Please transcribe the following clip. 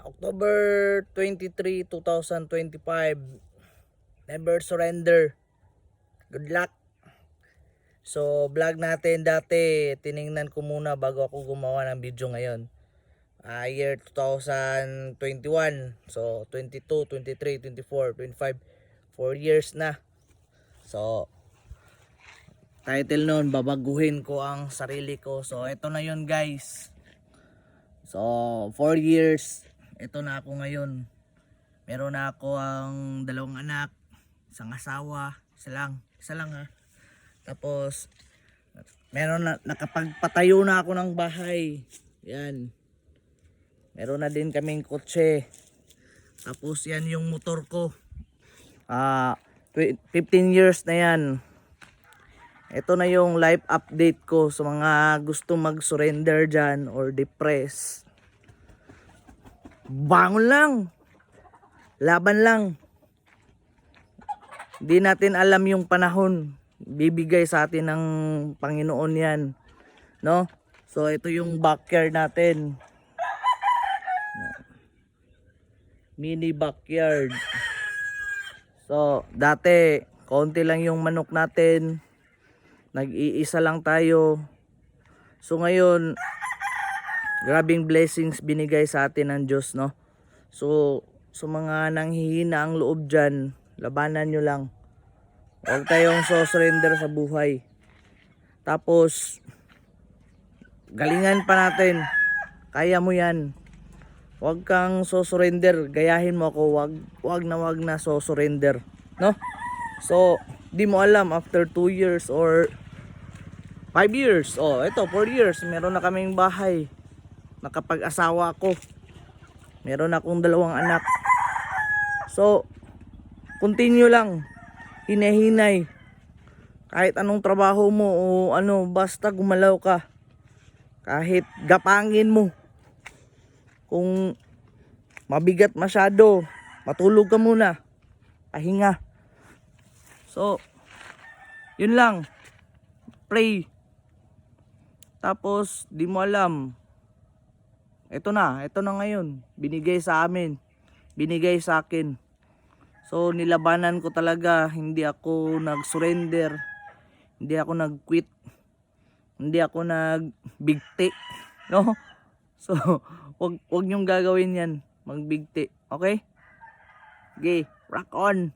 October 23, 2025. Never surrender. Good luck. So, vlog natin dati, tiningnan ko muna bago ako gumawa ng video ngayon. Year 2021. So, 22, 23, 24, 25. 4 years na. So, title noon, babaguhin ko ang sarili ko. So, ito na yun guys. So, 4 years. Ito na ako ngayon. Meron na ako ang 2 anak, isang asawa, isa lang ha. Tapos, nakapagpatayo na ako ng bahay. Yan. Meron na din kaming kotse. Tapos yan yung motor ko. 15 years na yan. Ito na yung life update ko sa mga gusto mag-surrender dyan or depress. Bangon lang. Laban lang. Di natin alam yung panahon. Bibigay sa atin ng Panginoon yan. No? So ito yung backyard natin. Mini backyard. So dati konti lang yung manok natin. Nag-iisa lang tayo. So ngayon grabing blessings binigay sa atin ng Diyos, no? So mga nanghihina ang loob dyan, labanan nyo lang. Huwag tayong surrender sa buhay. Tapos galingan pa natin. Kaya mo yan. Huwag kang surrender. Gayahin mo ako. Huwag na surrender, no? So di mo alam after 2 years or 5 years. Oh, ito 4 years. Meron na kaming bahay. Nakapag-asawa ako. Meron akong 2 anak. So continue lang. Hinay-hinay. Kahit anong trabaho mo o ano, basta gumalaw ka. Kahit gapangin mo. Kung mabigat masyado, matulog ka muna. Pahinga. So, yun lang. Pray. Tapos, di mo alam. Ito na ngayon. Binigay sa amin. Binigay sa akin. So, nilabanan ko talaga. Hindi ako nag-surrender. Hindi ako nag-quit. Hindi ako nag-bigti. No? So, wag nyong gagawin yan. Mag-bigti. Okay? Okay, rock on.